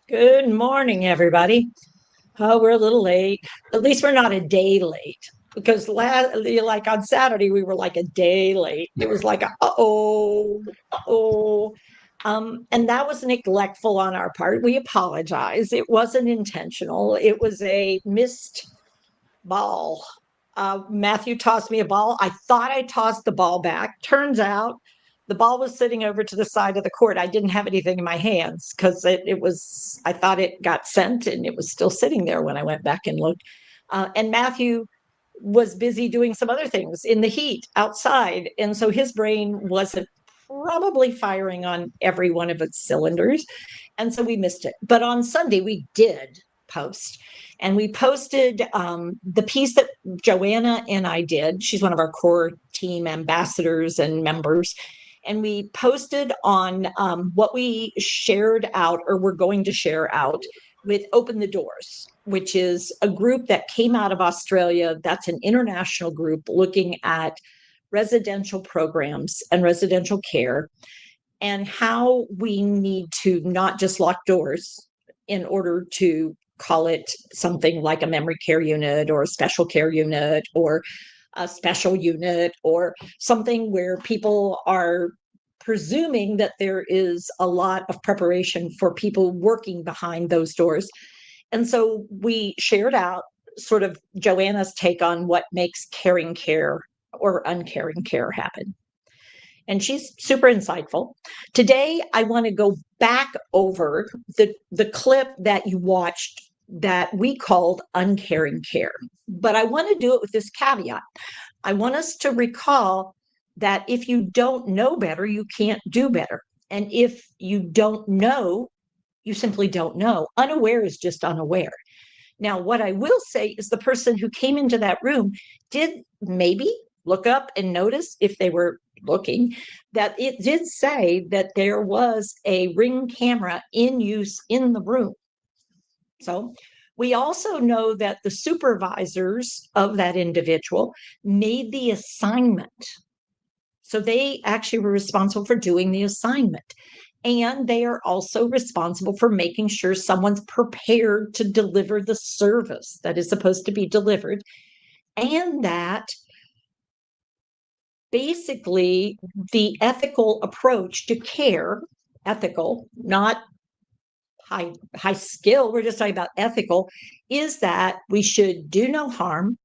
Good morning, everybody. Oh, we're a little late. At least we're not a day late because like on Saturday we were like a day late. It was like uh-oh. And that was neglectful on our part. We apologize. It wasn't intentional. It was a missed ball. Matthew tossed me a ball. I thought I tossed the ball back. Turns out the ball was sitting over to the side of the court. I didn't have anything in my hands because I thought it got sent and it was still sitting there when I went back and looked. And Matthew was busy doing some other things in the heat outside. And so his brain wasn't probably firing on every one of its cylinders. And so we missed it. But on Sunday, we did post. And we posted the piece that Joanna and I did. She's one of our core team ambassadors and members. And we posted on what we shared out or we're going to share out with Open the Doors, which is a group that came out of Australia. That's an international group looking at residential programs and residential care and how we need to not just lock doors in order to call it something like a memory care unit or a special care unit or a special unit or something where people are presuming that there is a lot of preparation for people working behind those doors. And so we shared out sort of Joanna's take on what makes caring care or uncaring care happen. And she's super insightful. Today, I want to go back over the clip that you watched that we called Uncaring Care. But I want to do it with this caveat. I want us to recall that if you don't know better, you can't do better. And if you don't know, you simply don't know. Unaware is just unaware. Now, what I will say is the person who came into that room did maybe look up and notice, if they were looking, that it did say that there was a Ring camera in use in the room. So we also know that the supervisors of that individual made the assignment. So they actually were responsible for doing the assignment. And they are also responsible for making sure someone's prepared to deliver the service that is supposed to be delivered. And that basically the ethical approach to care, ethical, not high skill, we're just talking about ethical, is that we should do no harm.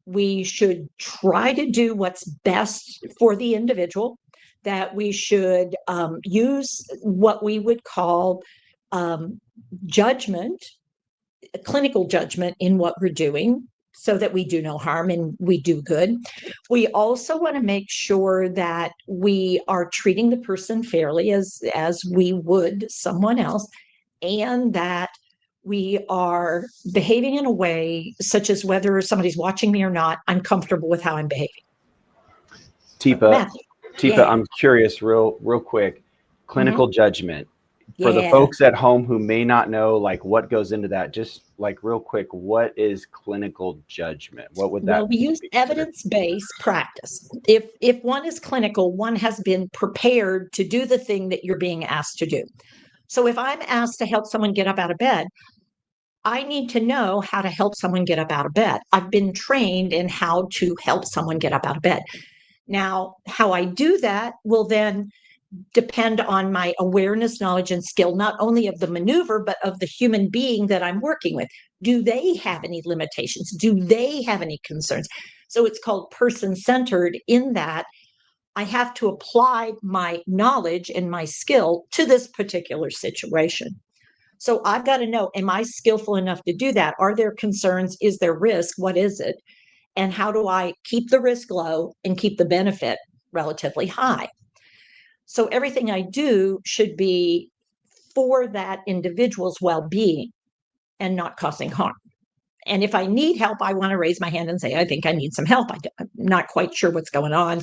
We should try to do what's best for the individual, that we should use what we would call um, judgment, clinical judgment in what we're doing so that we do no harm and we do good. We also want to make sure that we are treating the person fairly as we would someone else, and that we are behaving in a way such as whether somebody's watching me or not, I'm comfortable with how I'm behaving. Teepa, Matthew. Teepa, Yeah. I'm curious, real quick. Clinical Mm-hmm. judgment for the Yeah. folks at home who may not know, like what goes into that. Just like real quick, what is clinical judgment? What would Well, that we use be considered? evidence-based practice. If one is clinical, one has been prepared to do the thing that you're being asked to do. So if I'm asked to help someone get up out of bed, I need to know how to help someone get up out of bed. I've been trained in how to help someone get up out of bed. Now, how I do that will then depend on my awareness, knowledge, and skill, not only of the maneuver, but of the human being that I'm working with. Do they have any limitations? Do they have any concerns? So it's called person centered, in that I have to apply my knowledge and my skill to this particular situation. So I've got to know, am I skillful enough to do that? Are there concerns? Is there risk? What is it? And how do I keep the risk low and keep the benefit relatively high? So everything I do should be for that individual's well-being and not causing harm. And if I need help, I want to raise my hand and say, I think I need some help. I'm not quite sure what's going on.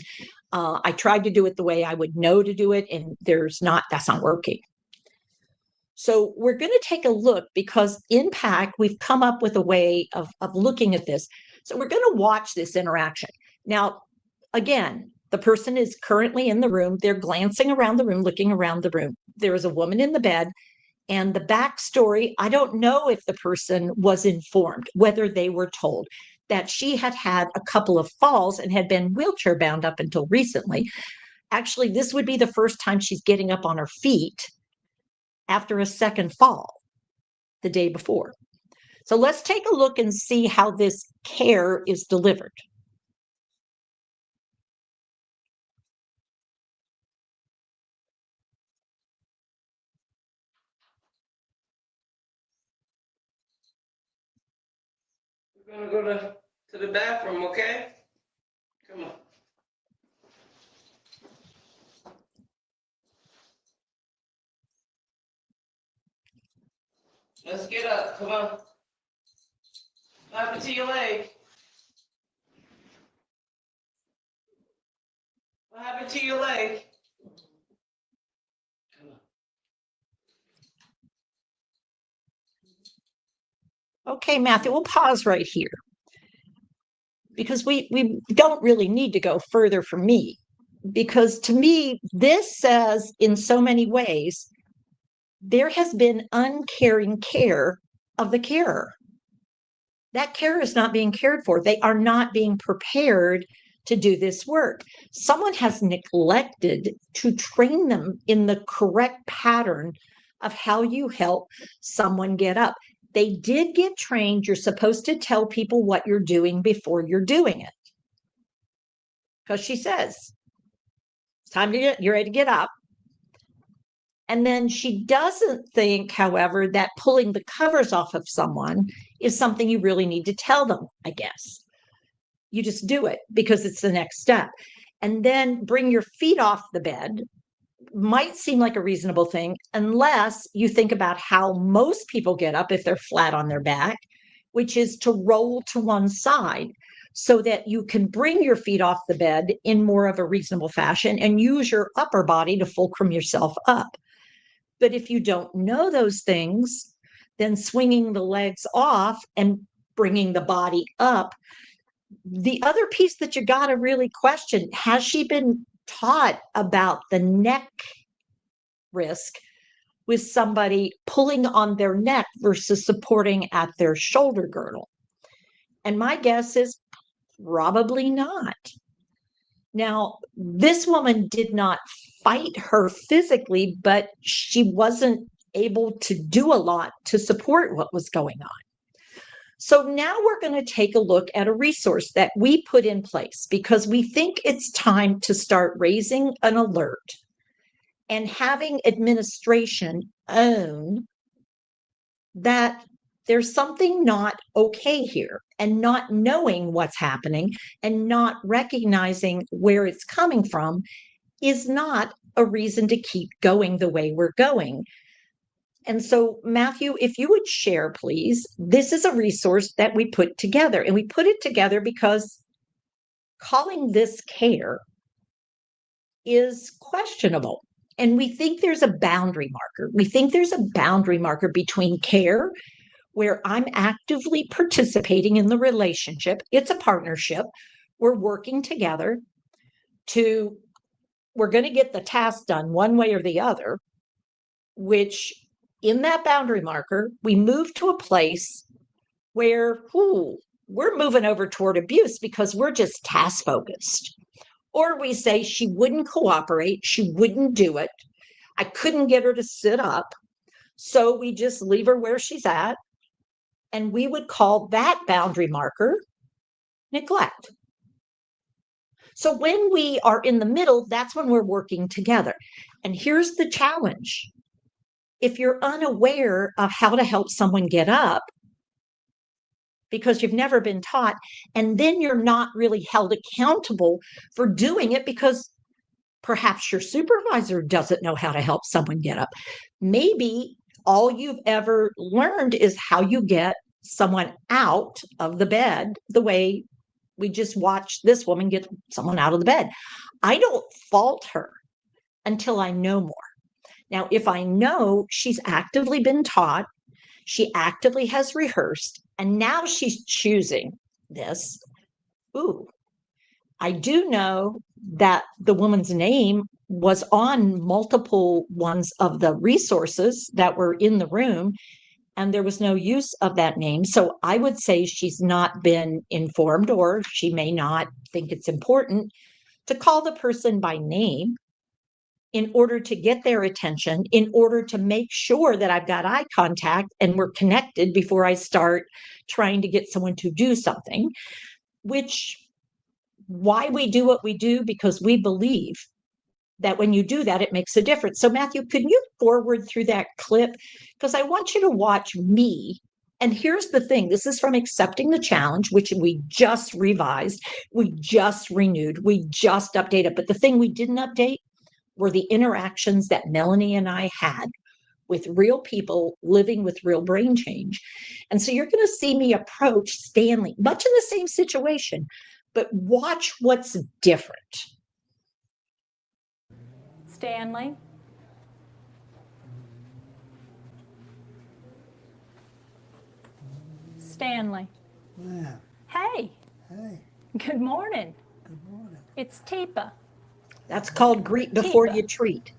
I tried to do it the way I would know to do it, and that's not working. So we're going to take a look, because in PAC, we've come up with a way of looking at this. So we're going to watch this interaction. Now, again, the person is currently in the room. They're glancing around the room, looking around the room. There is a woman in the bed, And the backstory, I don't know if the person was informed, whether they were told that she had had a couple of falls and had been wheelchair bound up until recently. Actually, this would be the first time she's getting up on her feet after a second fall the day before. So let's take a look and see how this care is delivered. We're gonna go to the bathroom, okay? Come on. Let's get up. Come on. What happened to your leg? What happened to your leg? Okay, Matthew, we'll pause right here because we don't really need to go further for me, because to me, this says in so many ways, there has been uncaring care of the carer. That care is not being cared for. They are not being prepared to do this work. Someone has neglected to train them in the correct pattern of how you help someone get up. They did get trained. You're supposed to tell people what you're doing before you're doing it. Because she says, it's time to you're ready to get up. And then she doesn't think, however, that pulling the covers off of someone is something you really need to tell them, I guess. You just do it because it's the next step. And then bring your feet off the bed might seem like a reasonable thing, unless you think about how most people get up if they're flat on their back, which is to roll to one side so that you can bring your feet off the bed in more of a reasonable fashion and use your upper body to fulcrum yourself up. But if you don't know those things, then swinging the legs off and bringing the body up. The other piece that you got to really question, has she been taught about the neck risk with somebody pulling on their neck versus supporting at their shoulder girdle? And my guess is probably not. Now, this woman did not fight her physically, but she wasn't able to do a lot to support what was going on. So now we're going to take a look at a resource that we put in place because we think it's time to start raising an alert and having administration own that there's something not okay here, and not knowing what's happening and not recognizing where it's coming from is not a reason to keep going the way we're going. And so, Matthew, if you would share, please, this is a resource that we put together, and we put it together because calling this care is questionable. And we think there's a boundary marker. We think there's a boundary marker between care, where I'm actively participating in the relationship. It's a partnership. We're working together we're going to get the task done one way or the other, which in that boundary marker, we move to a place where we're moving over toward abuse because we're just task focused. Or we say she wouldn't cooperate, she wouldn't do it. I couldn't get her to sit up. So we just leave her where she's at. And we would call that boundary marker neglect. So when we are in the middle, that's when we're working together. And here's the challenge. If you're unaware of how to help someone get up because you've never been taught, and then you're not really held accountable for doing it because perhaps your supervisor doesn't know how to help someone get up. Maybe all you've ever learned is how you get someone out of the bed the way we just watched this woman get someone out of the bed. I don't fault her until I know more. Now, if I know she's actively been taught, she actively has rehearsed, and now she's choosing this. I do know that the woman's name was on multiple ones of the resources that were in the room, and there was no use of that name. So I would say she's not been informed, or she may not think it's important to call the person by name in order to get their attention, in order to make sure that I've got eye contact and we're connected before I start trying to get someone to do something, which why we do what we do, because we believe that when you do that, it makes a difference. So Matthew, could you forward through that clip? Because I want you to watch me. And here's the thing, this is from Accepting the Challenge, which we just revised, we just renewed, we just updated. But the thing we didn't update were the interactions that Melanie and I had with real people living with real brain change. And so you're going to see me approach Stanley, much in the same situation, but watch what's different. Stanley. Stanley. Yeah. Hey, Hey, good morning. good morning. It's Teepa. That's called greet before Teepa. you treat.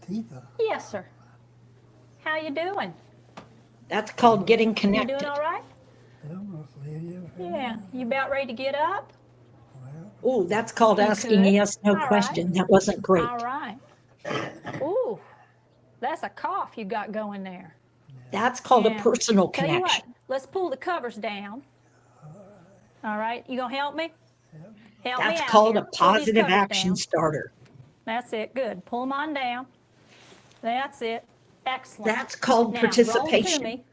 Teepa. Yes, sir. How you doing? That's called getting You connected. doing all right? Yeah. You about ready to get up? Oh, that's called You asking could. yes, no All question. right. That wasn't great. All right. Ooh, that's a cough you got going there. That's called a Yeah. personal Tell you connection. what, let's pull the covers down. All right, you gonna help me? Help me That's out called here. a Pull these positive covers action down. starter. That's it. Good. Pull them on down. That's it. Excellent. That's called now, participation. Roll to me.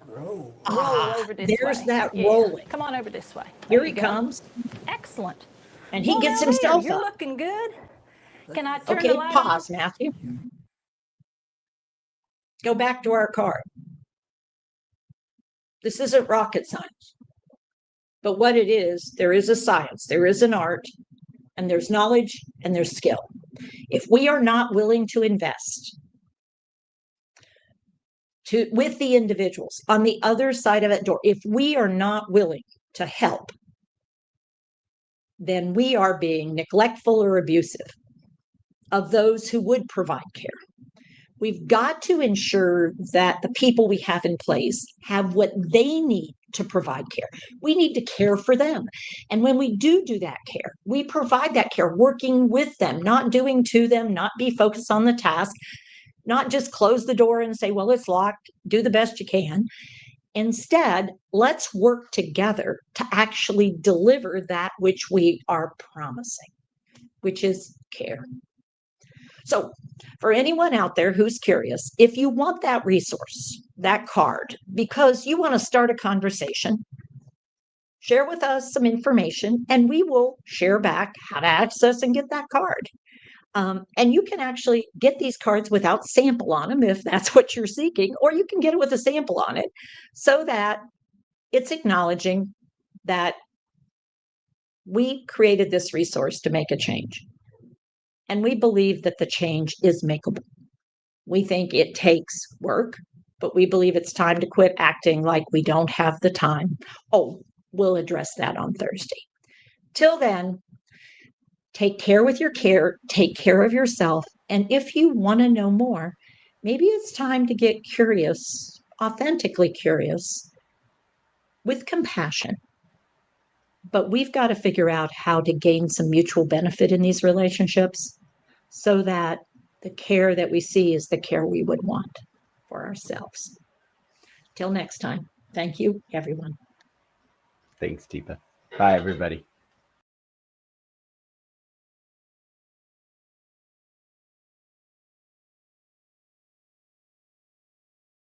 Roll. Roll over this way. There's that Yeah. rolling. Come on over this way. Here There he you go. comes, Excellent. and he Come on gets out here. himself You're up. looking good. Can I turn Okay, the light pause, on? Matthew. Go back to our card. This isn't rocket science. But what it is, there is a science, there is an art, and there's knowledge, and there's skill. If we are not willing to invest with the individuals on the other side of that door, if we are not willing to help, then we are being neglectful or abusive of those who would provide care. We've got to ensure that the people we have in place have what they need to provide care. We need to care for them. And when we do that care, we provide that care working with them, not doing to them, not be focused on the task, not just close the door and say, well, it's locked, do the best you can. Instead, let's work together to actually deliver that which we are promising, which is care. So for anyone out there who's curious, if you want that resource, that card, because you want to start a conversation, share with us some information and we will share back how to access and get that card. And you can actually get these cards without sample on them if that's what you're seeking, or you can get it with a sample on it so that it's acknowledging that we created this resource to make a change. And we believe that the change is makeable. We think it takes work, but we believe it's time to quit acting like we don't have the time. Oh, we'll address that on Thursday. Till then, take care with your care, take care of yourself. And if you want to know more, maybe it's time to get curious, authentically curious, with compassion. But we've got to figure out how to gain some mutual benefit in these relationships so that the care that we see is the care we would want for ourselves. Till next time, thank you, everyone. Thanks, Teepa. Bye, everybody.